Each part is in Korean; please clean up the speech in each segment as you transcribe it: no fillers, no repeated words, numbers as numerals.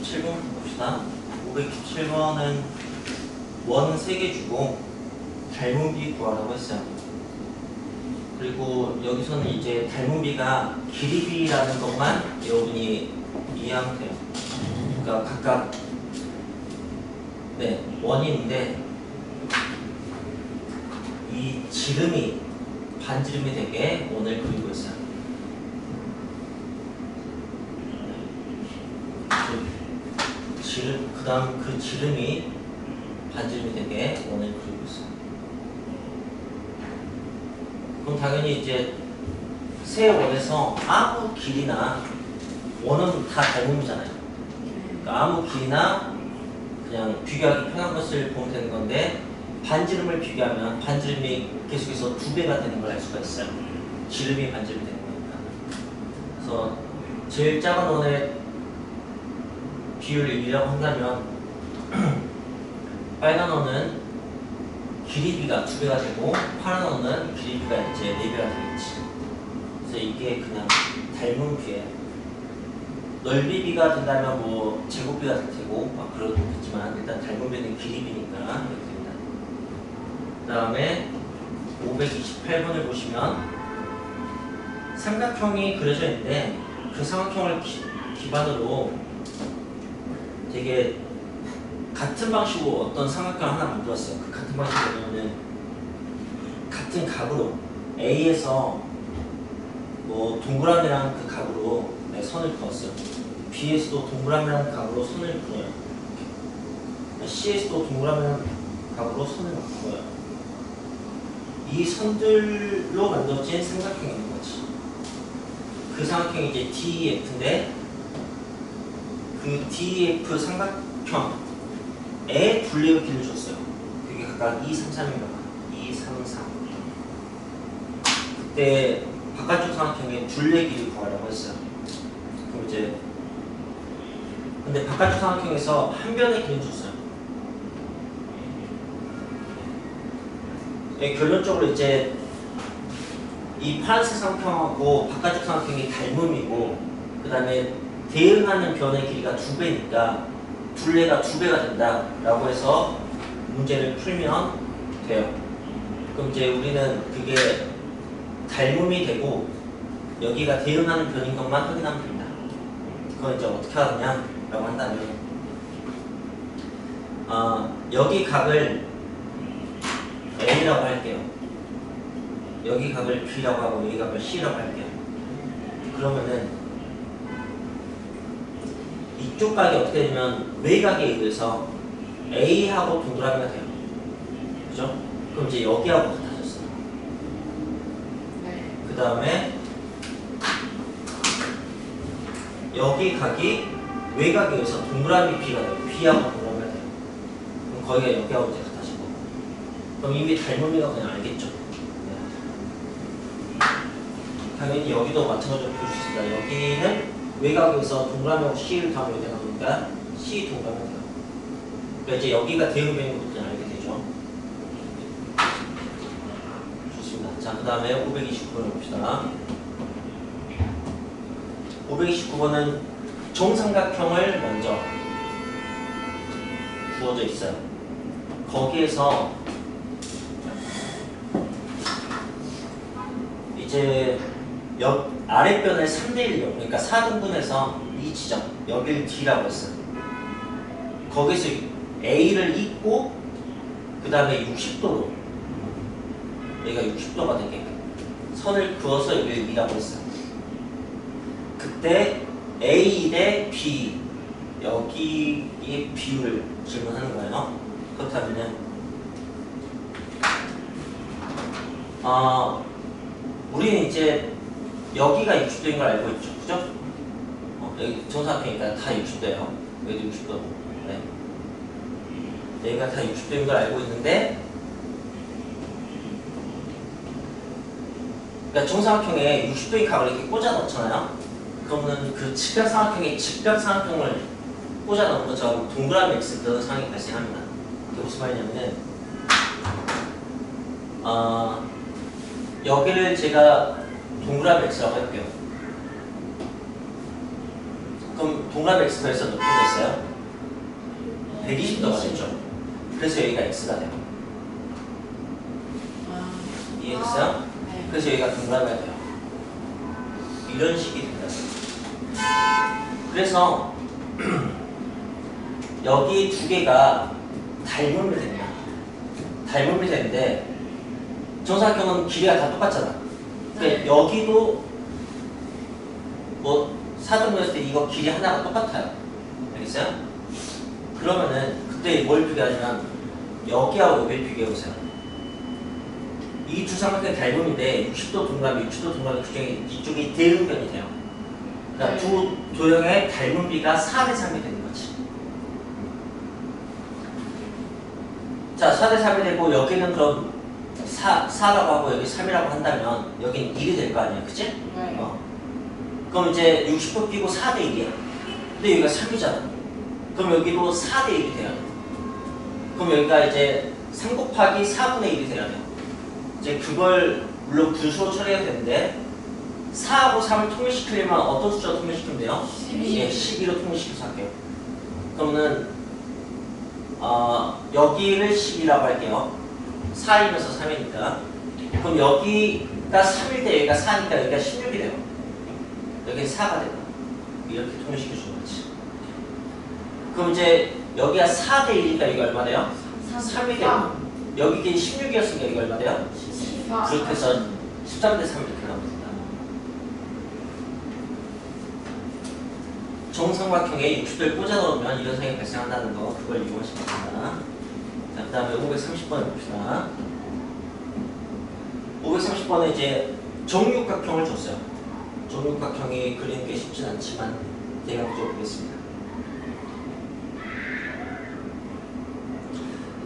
527번 봅시다. 527번은 원 3개 주고 닮은 비 구하라고 했어요. 그리고 여기서는 이제 닮은 비가 길이비라는 것만 여러분이 이해하면 돼요. 그러니까 각각 원인인데 이 지름이 반지름이 되게 원을 그리고 있어요. 그 다음 그 지름이 반지름이 되게 원을 그리고 있어요. 그럼 당연히 이제 세 원에서 아무 길이나 원은 다 닮음이잖아요. 그러니까 아무 길이나 그냥 비교하기 편한 것을 보면 되는 건데 반지름을 비교하면 반지름이 계속해서 2배가 되는 걸 알 수가 있어요. 지름이 반지름이 되는 거니까. 그래서 제일 작은 원의 비율을 1이라고 한다면 빨간 원은 길이비가 2배가 되고 파란 원은 길이비가 이제 4배가 되겠지. 그래서 이게 그냥 닮은 비예요. 넓이비가 된다면 뭐 제곱비가 될 테고 막 그래도 되겠지만 일단 닮은 비는 길이비니까 이렇게 됩니다. 그 다음에 528번을 보시면 삼각형이 그려져 있는데 그 삼각형을 기반으로 되게 같은 방식으로 어떤 삼각형을 하나 만들었어요. 그 같은 방식으로는 같은 각으로 A에서 뭐 동그라미랑 그 각으로 선을 그었어요. B에서도 동그라미랑 각으로 선을 그어요. C에서도 동그라미랑 각으로 선을 그어요. 이 선들로 만들어진 삼각형이 있는 거지. 그 삼각형이 이제 DEF인데 그 DEF 삼각형에 둘레의 길을 줬어요. 그게 각각 2, 3, 3입니다. 2, 3, 3. 그때 바깥쪽 삼각형에 둘레 길을 구하라고 했어요. 그럼 이제 근데 바깥쪽 삼각형에서 한 변의 길을 줬어요. 결론적으로 이제 이 파란색 삼각형하고 바깥쪽 삼각형이 닮음이고 그 다음에 대응하는 변의 길이가 2배니까 둘레가 2배가 된다라고 해서 문제를 풀면 돼요. 그럼 이제 우리는 그게 닮음이 되고 여기가 대응하는 변인 것만 확인하면 됩니다. 그건 이제 어떻게 하느냐라고 한다면 여기 각을 A라고 할게요. 여기 각을 B라고 하고 여기 각을 C라고 할게요. 그러면은 이쪽 각이 어떻게 되면 외각에 의해서 A하고 동그라미가 돼요. 그죠? 그럼 이제 여기하고 같아졌어요. 그 다음에 여기 각이 외각에 의해서 동그라미 B가 돼요. B하고 동그라미가 돼요. 그럼 거기가 여기하고 이제 같아지고. 그럼 이미 닮음이가 그냥 알겠죠? 네. 당연히 여기도 마찬가지로 볼 수 있습니다. 여기는 외곽에 의해서 동그라미하고 C를 다음 여기가 나오니까 C 동그라미가 돼요. 그러니까 이제 여기가 대응변인 것도 그냥 알게 되죠. 좋습니다. 자, 그 다음에 529번을 봅시다. 529번은 정삼각형을 먼저 부어져 있어요. 거기에서 이제 아랫변을 3대1로 그러니까 4등분해서 이 지점 여기를 D라고 했어요. 거기서 A를 잇고 그 다음에 60도로 여기가 60도가 되게 선을 그어서 여기를 E라고 했어요. 그때 A 대 B 여기의 비율을 질문하는 거예요. 그렇다면은 우리는 이제 여기가 60도인 걸 알고 있죠. 그죠? 여기 정사각형이니까 다 60도예요. 여기도 60도. 네. 여기가 다 60도인 걸 알고 있는데 그러니까 정사각형에 60도의 각을 이렇게 꽂아 넣잖아요. 그러면 그 직각삼각형에 직각삼각형을 꽂아 넣은 것처럼 동그라미 X를 그런 상황이 발생합니다. 이게 무슨 말이냐면은 여기를 제가 동그라미 X라고 할게요. 그럼 동그라미 x표에서 몇 도가 있어요? 120도가 되죠. 그래서 여기가 x가 돼요. 이해됐어요? 네. 그래서 여기가 동그라미가 돼요. 이런 식이 된다. 그래서 여기 두 개가 닮음이 됩니다. 닮음이 되는데 정사각형은 길이가 다 똑같잖아. 그러니까 네. 여기도 뭐 사등분했을 때 이거 길이 하나가 똑같아요. 알겠어요? 그러면은 그때 뭘 비교하냐면 여기하고 여기를 비교해보세요. 이 두 삼각형이 닮음인데 60도 동그라미, 60도 동그라미 그중에 이쪽이 대응변이 돼요. 그러니까 네. 두 도형의 닮음비가 4대 3이 되는 거지. 자, 4대 3이 되고 여기는 그럼 4라고 하고 여기 3이라고 한다면 여긴 1이 될 거 아니야, 그치? 네. 그럼 이제 60도 끼고 4대 1이야. 근데 여기가 3이잖아. 그럼 여기도 4대 1이 돼야 돼. 그럼 여기가 이제 3 곱하기 4분의 1이 돼야 돼요. 이제 그걸 물론 분수로 처리해야 되는데 4하고 3을 통일시키려면 어떤 숫자로 통일시키면 돼요? 12. 예, 12로 통일시켜서 할게요. 그러면은 여기를 12라고 할게요. 4이면서 3이니까. 그럼 여기가 3일 때 여기가 4니까 여기가 16이 돼요. 여기 4가 돼요. 이렇게 통일시켜주는 거지. 그럼 이제 여기가 4대 1이니까 여기가 얼마 돼요? 3이 돼요. 여기 16이었으니까 여기가 얼마 돼요? 14. 그렇게 해서 13대 3 이렇게 나오면 된다. 정삼각형에 60도를 꽂아 넣으면 이런 상황이 발생한다는 거, 그걸 이용하시면 됩니다. 자, 그 다음에 530번에 봅시다. 530번에 이제 정육각형을 줬어요. 정육각형이 그리는 게 쉽진 않지만 대략적으로 보겠습니다.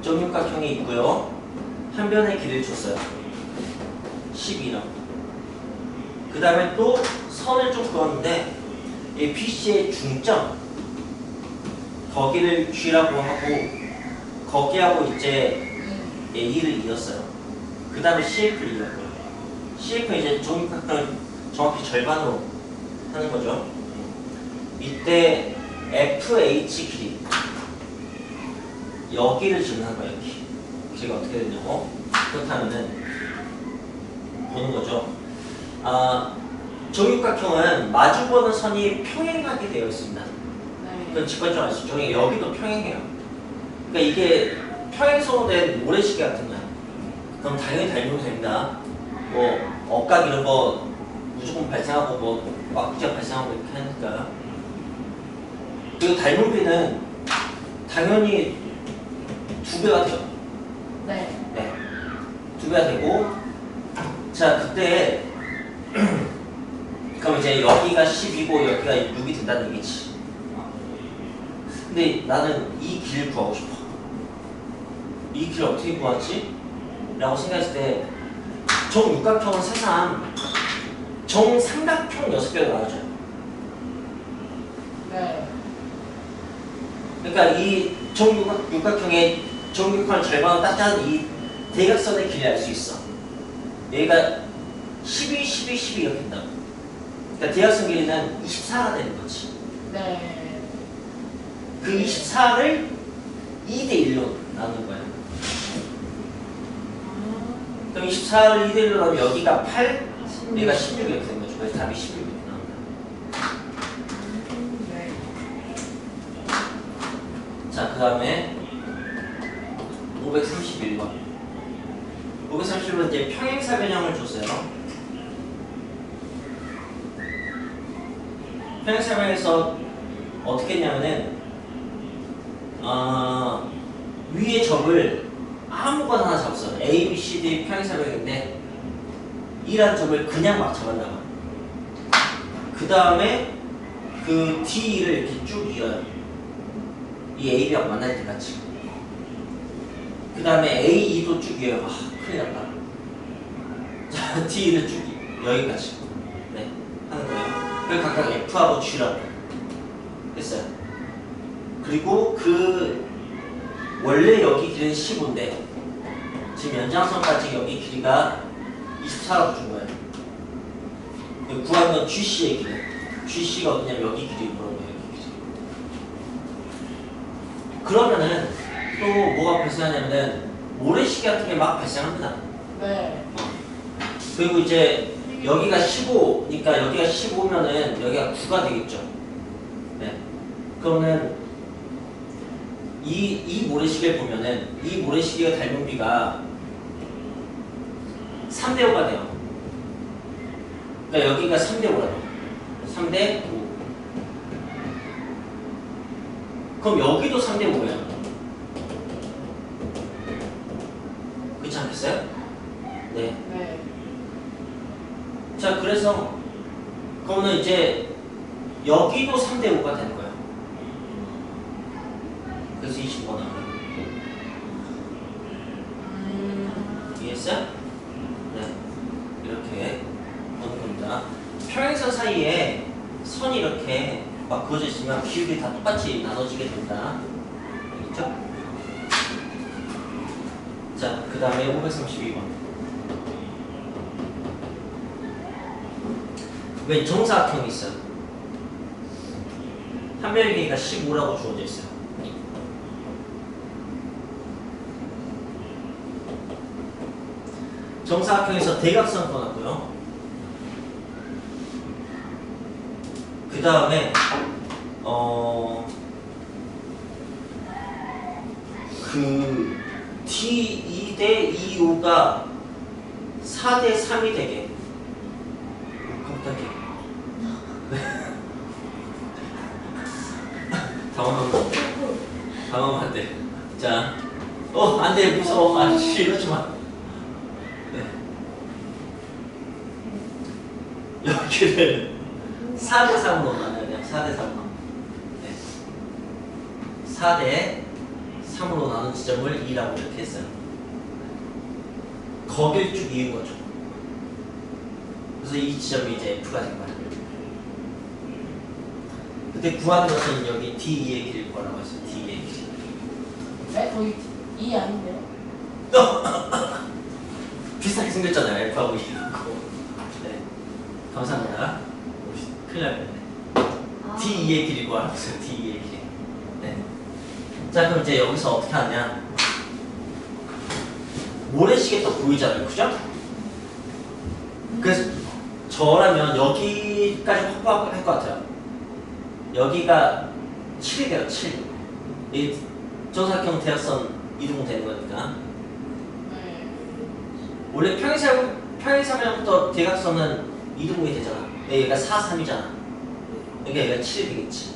정육각형이 있고요. 한 변의 길이를 줬어요. 12랑. 그 다음에 또 선을 좀 그었는데 이 BC의 중점 거기를 G라고 하고 거기하고 이제 2를 이었어요. 그 다음에 CF를 이었고요. CF는 이제 정육각형을 정확히 절반으로 하는 거죠. 이때 FH 길이 여기를 질문한 거예요. 여기. 길이가 어떻게 되냐고. 그렇다면은 보는 거죠. 정육각형은 마주보는 선이 평행하게 되어 있습니다. 네. 그건 직관적 아시죠? 여기도 평행해요. 그러니까 이게 평행선으로 된 모래시계 같은 거야. 그럼 당연히 닮으면 됩니다. 뭐 억각 이런 거 무조건 발생하고 뭐 왁구지가 발생하고 이렇게 하니까. 그리고 닮은 비는 당연히 2배가 돼요. 네. 네. 2배가 되고, 자, 그때, 그럼 이제 여기가 10이고 여기가 6이 된다는 얘기지. 근데 나는 이 길을 구하고 싶어. 이 길을 어떻게 구하지? 라고 생각했을 때, 정육각형은 사상 정삼각형 6개로 나눠져요. 네. 그러니까 이 정육각형의 정육각형을 절반으로 딱 자른 이 대각선의 길이를 알 수 있어. 여기가 12, 12, 12 이렇게 된다. 그러니까 대각선 길이는 24가 되는 거지. 네. 그 24를 2대 1로 나누는 거야. 그럼 24를 2대 1로 나누면 여기가 8, 여기가 16 이렇게 되는 거죠. 그래서 답이 16 이렇게 나옵니다. 네. 자, 그 다음에 531번. 531번 이제 평행사 변형을 줬어요. 평행사 변형에서 어떻게 했냐면은 위에 점을 아무거나 하나 잡았어요. A, B, C, D 평행사 변형인데 E라는 점을 그냥 막 잡았나봐. 그 다음에 그 D를 이렇게 쭉 이어요. 이 A, B하고 만날 때까지. 그 다음에 A, E도 쭉 이어요. 큰일 났다. 자, D를 쭉 여기까지. 네, 하는 거예요. 그걸 각각 F하고 G라고 했어요. 그리고 그 원래 여기 길이는 15인데 지금 연장선까지 여기 길이가 24라고 준 거예요. 구한 건 GC의 길이. GC가 어디냐면 여기 길이 물어보는 거예요. 여기 그러면은 또 뭐가 발생하냐면은 모래시계 같은 게 막 발생합니다. 네. 그리고 이제 여기가 15니까 여기가 15면은 여기가 9가 되겠죠. 네. 그러면 이 모래시계를 보면은 이 모래시계가 닮은 비가 3대 5가 돼요. 그러니까 여기가 3대 5라고. 3대 5. 그럼 여기도 3대 5예요. 그렇지 않겠어요? 네. 네. 자, 그래서 그러면 이제 여기도 3대 5가 되는 거예요. 그래서 25가 나와요. 이해했어요? 네. 이렇게 보는 겁니다. 평행선 사이에 선이 이렇게 막 그어져 있으면 기울기 다 똑같이 나눠지게 된다. 알겠죠? 자, 그 다음에 532번. 왜 정사각형이 있어요? 한면의 길이가 15라고 주어져 있어요. 정사각형에서 대각선 꺼놨고요. 그 다음에 그 T2대 2호가 4대 3이 되게 깜짝이야. 당황하면 안 돼. 자, 안 돼, 무서워. 아씨, 이러지 마. 네. 여기를 4대 3으로 나눠야 돼요. 4대 3으로. 네. 4대 3으로 나눈 지점을 2라고 이렇게 했어요. 거길 쭉 이은 거죠. 그래서 이 지점이 이제 F가 된 거예요. 그때 구하는 것은 여기 D2의 길일 거라고 했어요. D2의 길. 네? 거기 2 아닌데요? 비슷하게 생겼잖아요. F하고 2하고. 네. 감사합니다. 큰일 날 뻔했네. D2의 길일 거라고 했어요. D2의 길. 네. 자, 그럼 이제 여기서 어떻게 하냐. 모래시계 또 보이잖아요. 그죠? 그래서 저라면 여기까지 확보할 것 같아요. 여기가 7이 돼요. 7. 이 정사각형 대각선 이동 되는 거니까. 네. 원래 평행사면부터 대각선은 이동이 되잖아. 여기가 4, 3이잖아. 그러니까 여기가 7이 되겠지.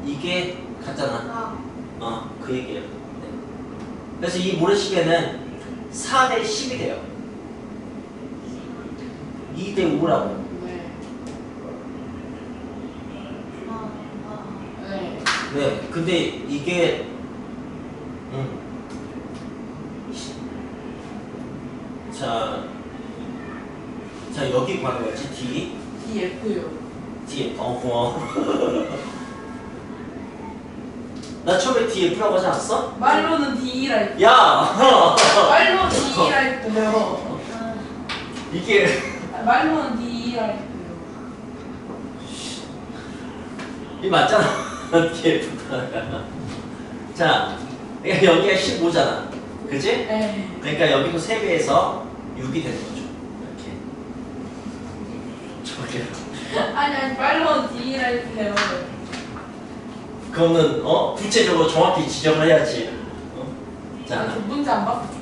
이게 같잖아. 그 얘기예요. 네. 그래서 이 모래시계는 4대 10이 돼요. 2대 5라고. 네. 네. 네. 근데 이게 자 여기 구하는 거지. D. DF요. D. 고마워. 나 처음에 DF라고 하지 않았어? 말로는 D라 했 야! 말로는 D라 했고요. 이게 말로는 D라 했고요. 이 맞잖아. DF가. 자, 그러니까 여기가 15잖아. 그지? 네. 그러니까 여기도 3배에서 6이 되는 거죠. 이렇게. 저게. 아니 말로는 D라 했어요. 그거는 구체적으로 정확히 지적을 해야지. 자, 저 문제 안 봤어요.